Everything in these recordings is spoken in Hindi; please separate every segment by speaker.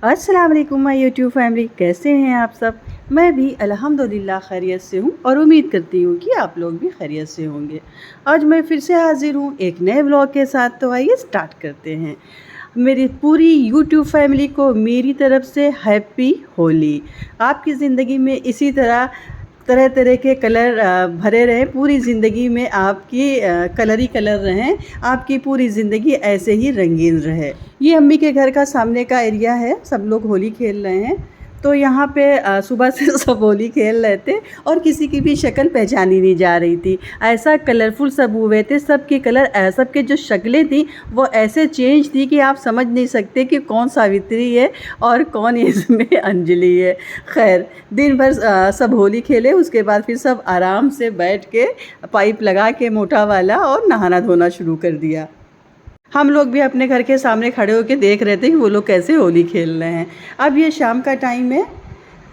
Speaker 1: अस्सलाम वालेकुम माय यूट्यूब फैमिली, कैसे हैं आप सब। मैं भी अल्हम्दुलिल्लाह खैरियत से हूँ और उम्मीद करती हूँ कि आप लोग भी खैरियत से होंगे। आज मैं फिर से हाज़िर हूँ एक नए व्लॉग के साथ। तो आइए स्टार्ट करते हैं। मेरी पूरी यूट्यूब फैमिली को मेरी तरफ से हैप्पी होली। आपकी ज़िंदगी में इसी तरह तरह तरह के कलर भरे रहें, पूरी ज़िंदगी में आपकी कलर ही कलर रहें, आपकी पूरी ज़िंदगी ऐसे ही रंगीन रहे। ये अम्मी के घर का सामने का एरिया है, सब लोग होली खेल रहे हैं। तो यहाँ पे सुबह से सब होली खेल रहे थे और किसी की भी शक्ल पहचानी नहीं जा रही थी। ऐसा कलरफुल सब हुए थे, सबके कलर सबके जो शक्लें थी वो ऐसे चेंज थी कि आप समझ नहीं सकते कि कौन सावित्री है और कौन इसमें अंजलि है। खैर, दिन भर सब होली खेले, उसके बाद फिर सब आराम से बैठ के पाइप लगा के मोटा वाला और नहाना धोना शुरू कर दिया। हम लोग भी अपने घर के सामने खड़े होकर देख रहे थे कि वो लोग कैसे होली खेल रहे हैं। अब ये शाम का टाइम है,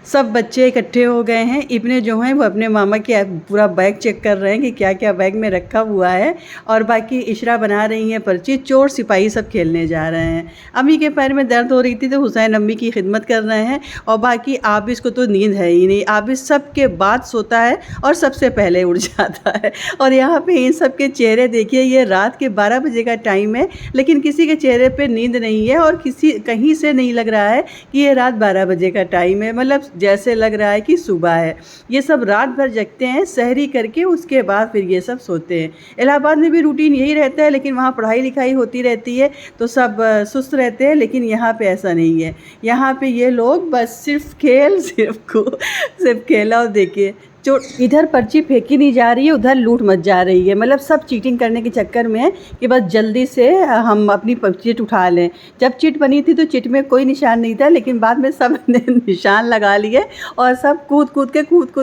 Speaker 1: सब बच्चे इकट्ठे हो गए हैं। इब्ने जो हैं वो अपने मामा के पूरा बैग चेक कर रहे हैं कि क्या क्या बैग में रखा हुआ है, और बाकी इशरा बना रही हैं पर्ची। चोर सिपाही सब खेलने जा रहे हैं। अम्मी के पैर में दर्द हो रही थी तो हुसैन अम्मी की खिदमत कर रहे हैं, और बाकी आबिस को तो नींद है ही नहीं। आबिस सब के बाद सोता है और सबसे पहले उठ जाता है। और यहाँ पे इन सब के चेहरे देखिए, ये रात के 12 बजे का टाइम है लेकिन किसी के चेहरे पे नींद नहीं है, और किसी कहीं से नहीं लग रहा है कि ये रात 12 बजे का टाइम है। मतलब जैसे लग रहा है कि सुबह है। ये सब रात भर जगते हैं, सहरी करके उसके बाद फिर ये सब सोते हैं। इलाहाबाद में भी रूटीन यही रहता है, लेकिन वहाँ पढ़ाई लिखाई होती रहती है तो सब सुस्त रहते हैं, लेकिन यहाँ पे ऐसा नहीं है। यहाँ पे ये लोग बस सिर्फ खेल, सिर्फ खेला। और देखिए, जो इधर पर्ची फेंकी नहीं जा रही है उधर लूट मच जा रही है। मतलब सब चीटिंग करने के चक्कर में है कि बस जल्दी से हम अपनी चिट उठा लें। जब चिट बनी थी तो चिट में कोई निशान नहीं था, लेकिन बाद में सब ने निशान लगा लिए और सब कूद कूद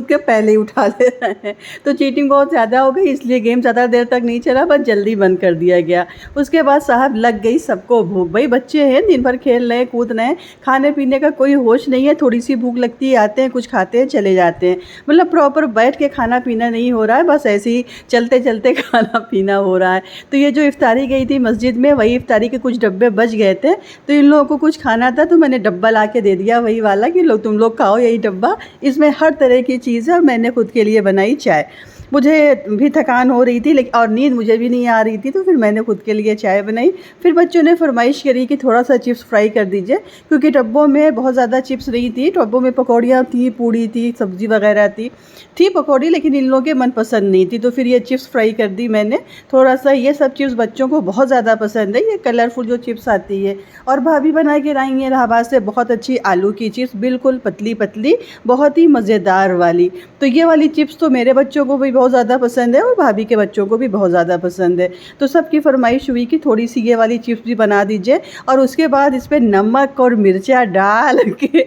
Speaker 1: के पहले ही उठा ले रहे हैं। तो चीटिंग बहुत ज़्यादा हो गई, इसलिए गेम ज़्यादा देर तक नहीं चला, बस जल्दी बंद कर दिया गया। उसके बाद साहब लग गई सबको भूख। भाई बच्चे हैं, दिन भर खेल रहे हैं, कूद रहे हैं, खाने पीने का कोई होश नहीं है। थोड़ी सी भूख लगती है, आते हैं, कुछ खाते हैं, चले जाते हैं। मतलब प्रॉपर बैठ के खाना पीना नहीं हो रहा है, बस ऐसे ही चलते चलते खाना पीना हो रहा है। तो ये जो इफ्तारी गई थी मस्जिद में, वही इफ्तारी के कुछ डब्बे बच गए थे, तो इन लोगों को कुछ खाना था तो मैंने डब्बा ला के दे दिया वही वाला कि लो तुम लोग खाओ यही डब्बा, इसमें हर तरह की चीज़ है। और मैंने खुद के लिए बनाई चाय। मुझे भी थकान हो रही थी लेकिन और नींद मुझे भी नहीं आ रही थी, तो फिर मैंने खुद के लिए चाय बनाई। फिर बच्चों ने फरमाइश करी कि थोड़ा सा चिप्स फ्राई कर दीजिए, क्योंकि डब्बों में बहुत ज़्यादा चिप्स नहीं थी। डब्बों में पकौड़ियाँ थी, पूड़ी थी, सब्ज़ी वगैरह थी पकौड़ी, लेकिन इन लोगों के मनपसंद नहीं थी, तो फिर ये चिप्स फ्राई कर दी मैंने थोड़ा सा। ये सब चिप्स बच्चों को बहुत ज़्यादा पसंद है, ये कलरफुल जो चिप्स आती है। और भाभी बना के लाई हैं इलाहाबाद से बहुत अच्छी आलू की चिप्स, बिल्कुल पतली पतली, बहुत ही मज़ेदार वाली। तो ये वाली चिप्स तो मेरे बच्चों को भी बहुत ज़्यादा पसंद है और भाभी के बच्चों को भी बहुत ज़्यादा पसंद है। तो सबकी फरमाइश हुई कि थोड़ी सी ये वाली चिप्स भी बना दीजिए, और उसके बाद इस पर नमक और मिर्चा डाल के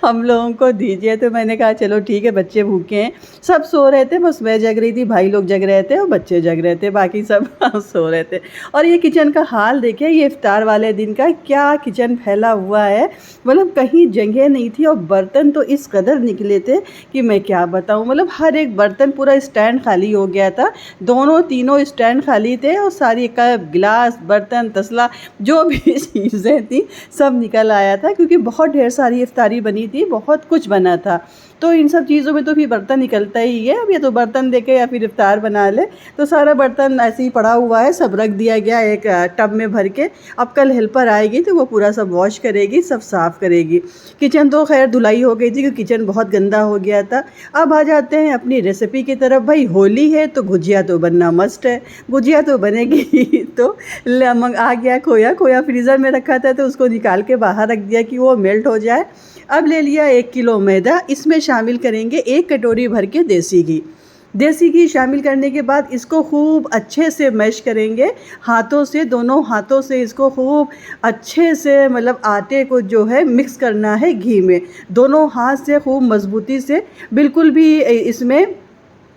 Speaker 1: हम लोगों को दीजिए। तो मैंने कहा चलो ठीक है, बच्चे भूखे हैं। सब सो रहे थे, बस मैं जग रही थी, भाई लोग जग रहे थे और बच्चे जग रहे थे, बाकी सब सो रहे थे। और ये किचन का हाल देखिए, ये इफ्तार वाले दिन का क्या किचन फैला हुआ है। मतलब कहीं जगह नहीं थी, और बर्तन तो इस कदर निकले थे कि मैं क्या बताऊं। मतलब हर एक बर्तन, पूरा स्टैंड खाली हो गया था, दोनों तीनों स्टैंड खाली थे, और सारी का गिलास, बर्तन, तसला, जो भी चीज़ें थी सब निकल आया था, क्योंकि बहुत ढेर सारी इफ्तारी बनी थी, बहुत कुछ बना था। तो इन सब चीज़ों में तो फिर बर्तन निकलता ही है। अब ये तो बर्तन देके या फिर इफ्तार बना ले, तो सारा बर्तन ऐसे ही पड़ा हुआ है, सब रख दिया गया एक टब में भर के। अब कल हेल्पर आएगी तो वो पूरा सब वॉश करेगी, सब साफ़ करेगी। किचन तो खैर धुलाई हो गई थी क्योंकि किचन बहुत गंदा हो गया था। अब आ जाते हैं अपनी रेसिपी की तरफ। भाई होली है तो गुजिया तो बनना मस्ट है, गुजिया तो बनेगी। तो आ गया खोया फ्रीज़र में रखा था तो उसको निकाल के बाहर रख दिया कि वो मेल्ट हो जाए। अब ले लिया 1 किलो मैदा, इसमें शामिल करेंगे 1 कटोरी भर के देसी घी। देसी घी शामिल करने के बाद इसको खूब अच्छे से मैश करेंगे हाथों से, दोनों हाथों से इसको खूब अच्छे से, मतलब आटे को जो है मिक्स करना है घी में, दोनों हाथ से खूब मजबूती से। बिल्कुल भी इसमें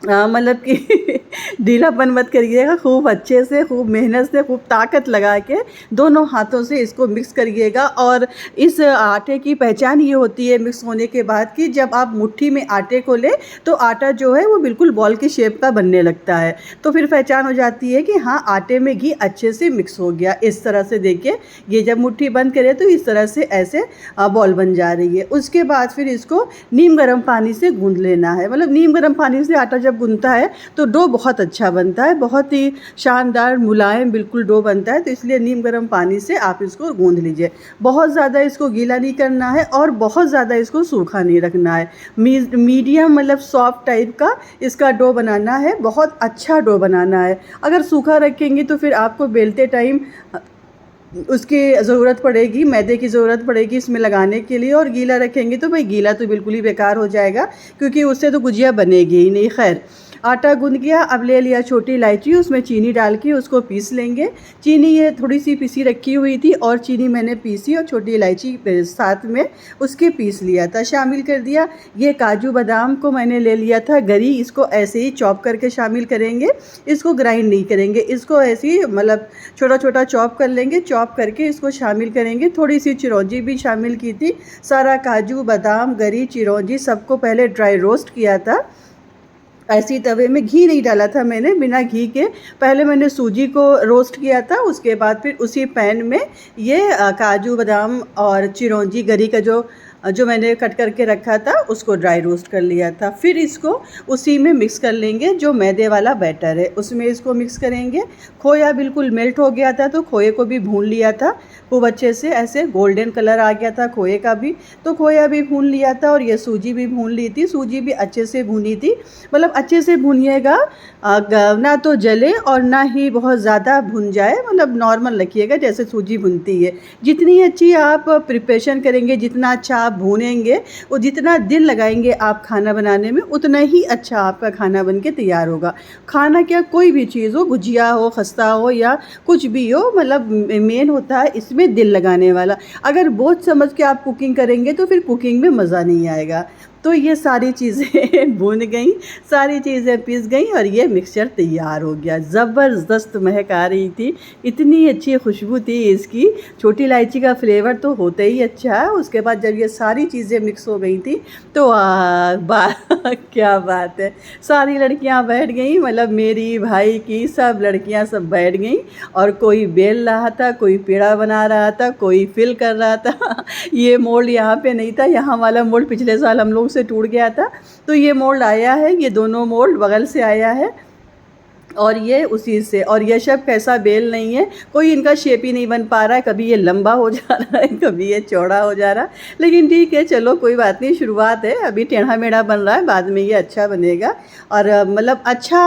Speaker 1: मतलब कि ढीलापन मत करिएगा, खूब अच्छे से, खूब मेहनत से, खूब ताकत लगा के दोनों हाथों से इसको मिक्स करिएगा। और इस आटे की पहचान ये होती है मिक्स होने के बाद कि जब आप मुट्ठी में आटे को लें तो आटा जो है वो बिल्कुल बॉल की शेप का बनने लगता है। तो फिर पहचान हो जाती है कि हाँ, आटे में घी अच्छे से मिक्स हो गया। इस तरह से देखिए, ये जब मुट्ठी बंद करें तो इस तरह से ऐसे बॉल बन जा रही है। उसके बाद फिर इसको नीम गर्म पानी से गूंद लेना है। मतलब नीम गर्म पानी से आटा जब गूंदता है तो डो बहुत अच्छा बनता है, बहुत ही शानदार मुलायम बिल्कुल डो बनता है। तो इसलिए नीम गर्म पानी से आप इसको गूंद लीजिए। बहुत ज़्यादा इसको गीला नहीं करना है और बहुत ज़्यादा इसको सूखा नहीं रखना है। मीडियम मतलब सॉफ्ट टाइप का इसका डो बनाना है, बहुत अच्छा डो बनाना है। अगर सूखा रखेंगे तो फिर आपको बेलते टाइम उसकी ज़रूरत पड़ेगी, मैदे की ज़रूरत पड़ेगी इसमें लगाने के लिए। और गीला रखेंगे तो भाई गीला तो बिल्कुल ही बेकार हो जाएगा, क्योंकि उससे तो गुजिया बनेगी ही नहीं। खैर, आटा गूंद गया। अब ले लिया छोटी इलायची, उसमें चीनी डाल के उसको पीस लेंगे। चीनी ये थोड़ी सी पिसी रखी हुई थी और चीनी मैंने पीसी और छोटी इलायची साथ में उसके पीस लिया था, शामिल कर दिया। ये काजू बादाम को मैंने ले लिया था गरी, इसको ऐसे ही चॉप करके शामिल करेंगे, इसको ग्राइंड नहीं करेंगे, इसको ऐसे ही मतलब छोटा छोटा चॉप कर लेंगे। चॉप करके इसको शामिल करेंगे। थोड़ी सी चिरौंजी भी शामिल की थी। सारा काजू बादाम गरी चिरौंजी सबको पहले ड्राई रोस्ट किया था। ऐसी तवे में घी नहीं डाला था मैंने, बिना घी के पहले मैंने सूजी को रोस्ट किया था। उसके बाद फिर उसी पैन में ये काजू बादाम और चिरौंजी गरी का जो मैंने कट करके रखा था उसको ड्राई रोस्ट कर लिया था। फिर इसको उसी में मिक्स कर लेंगे, जो मैदे वाला बैटर है उसमें इसको मिक्स करेंगे। खोया बिल्कुल मेल्ट हो गया था तो खोए को भी भून लिया था खूब अच्छे से, ऐसे गोल्डन कलर आ गया था खोए का भी, तो खोया भी भून लिया था। और ये सूजी भी भून ली थी, सूजी भी अच्छे से भूनी थी। मतलब अच्छे से भूनिएगा, ना तो जले और ना ही बहुत ज़्यादा भुन जाए, मतलब नॉर्मल रखिएगा जैसे सूजी भुनती है। जितनी अच्छी आप प्रिपरेशन करेंगे, जितना अच्छा आप भूनेंगे, वो जितना दिल लगाएंगे आप खाना बनाने में, उतना ही अच्छा आपका खाना बन के तैयार होगा। खाना क्या, कोई भी चीज़ हो, गुजिया हो, खस्ता हो या कुछ भी हो, मतलब मेन होता है इसमें दिल लगाने वाला। अगर बोझ समझ के आप कुकिंग करेंगे तो फिर कुकिंग में मज़ा नहीं आएगा। तो ये सारी चीज़ें भून गई, सारी चीज़ें पिस गई और ये मिक्सचर तैयार हो गया। ज़बरदस्त महक आ रही थी, इतनी अच्छी खुशबू थी इसकी। छोटी इलायची का फ्लेवर तो होता ही अच्छा है। उसके बाद जब ये सारी चीज़ें मिक्स हो गई थी तो क्या बात है, सारी लड़कियां बैठ गईं, मतलब मेरी भाई की सब लड़कियां सब बैठ गईं। और कोई बेल रहा था, कोई पेड़ा बना रहा था, कोई फिल कर रहा था। ये मोल्ड यहाँ पे नहीं था, यहाँ वाला मोल्ड पिछले साल हम लोग से टूट गया था, तो ये मोल्ड आया है। ये दोनों मोल्ड बगल से आया है और ये उसी से। और ये सब कैसा बेल नहीं है, कोई इनका शेप ही नहीं बन पा रहा है। कभी ये लंबा हो जा रहा है, कभी ये चौड़ा हो जा रहा है, लेकिन ठीक है, चलो कोई बात नहीं, शुरुआत है, अभी टेढ़ा मेढ़ा बन रहा है, बाद में ये अच्छा बनेगा। और मतलब अच्छा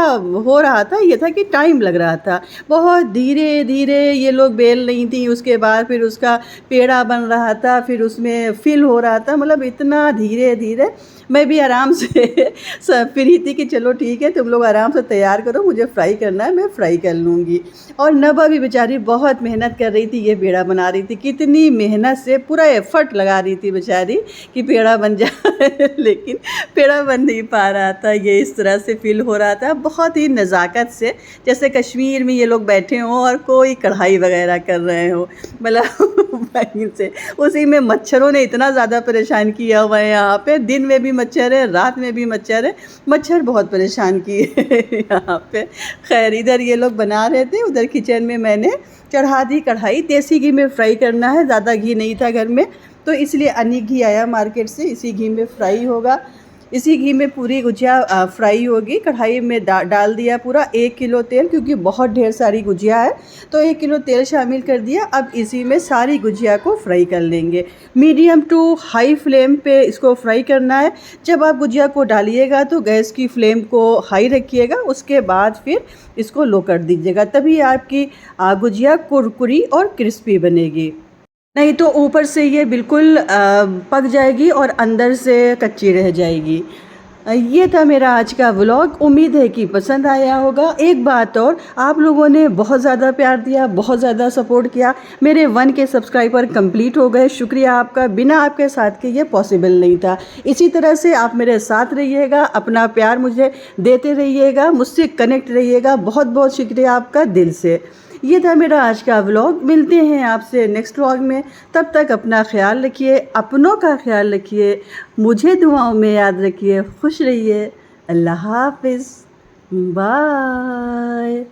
Speaker 1: हो रहा था, ये था कि टाइम लग रहा था, बहुत धीरे धीरे ये लोग बेल नहीं थी। उसके बाद फिर उसका पेड़ा बन रहा था, फिर उसमें फिल हो रहा था, मतलब इतना धीरे धीरे। मैं भी आराम से फ्री थी कि चलो ठीक है, तुम लोग आराम से तैयार करो, मुझे फ्राई करना है, मैं फ्राई कर लूँगी। और नभा भी बेचारी बहुत मेहनत कर रही थी, ये पेड़ा बना रही थी, कितनी मेहनत से पूरा एफर्ट लगा रही थी बेचारी कि पेड़ा बन जाए लेकिन पेड़ा बन नहीं पा रहा था। ये इस तरह से फील हो रहा था, बहुत ही नज़ाकत से, जैसे कश्मीर में ये लोग बैठे हों और कोई कढ़ाई वगैरह कर रहे हो, मतलब वहीं से। उसी में मच्छरों ने इतना ज़्यादा परेशान किया हुआ है यहाँ पे, दिन में भी मच्छर है, रात में भी मच्छर है, मच्छर बहुत परेशान किए यहाँ पे। खैर, इधर ये लोग बना रहे थे, उधर किचन में मैंने चढ़ा दी कढ़ाई। देसी घी में फ्राई करना है, ज़्यादा घी नहीं था घर में, तो इसलिए अनी घी आया मार्केट से, इसी घी में फ्राई होगा। इसी घी में पूरी गुजिया फ्राई होगी। कढ़ाई में डाल दिया पूरा 1 किलो तेल, क्योंकि बहुत ढेर सारी गुजिया है तो 1 किलो तेल शामिल कर दिया। अब इसी में सारी गुजिया को फ्राई कर लेंगे। मीडियम टू हाई फ्लेम पे इसको फ्राई करना है। जब आप गुजिया को डालिएगा तो गैस की फ्लेम को हाई रखिएगा, उसके बाद फिर इसको लो कर दीजिएगा, तभी आपकी गुजिया कुरकुरी और क्रिस्पी बनेगी। नहीं तो ऊपर से ये बिल्कुल पक जाएगी और अंदर से कच्ची रह जाएगी। ये था मेरा आज का व्लॉग। उम्मीद है कि पसंद आया होगा। एक बात और, आप लोगों ने बहुत ज़्यादा प्यार दिया, बहुत ज़्यादा सपोर्ट किया। मेरे 1 के सब्सक्राइबर कंप्लीट हो गए। शुक्रिया आपका, बिना आपके साथ के ये पॉसिबल नहीं था। इसी तरह से आप मेरे साथ रहिएगा, अपना प्यार मुझे देते रहिएगा, मुझसे कनेक्ट रहिएगा। बहुत बहुत शुक्रिया आपका दिल से। ये था मेरा आज का व्लॉग। मिलते हैं आपसे नेक्स्ट व्लॉग में। तब तक अपना ख्याल रखिए, अपनों का ख्याल रखिए, मुझे दुआओं में याद रखिए। खुश रहिए। अल्लाह हाफिज़। बाय।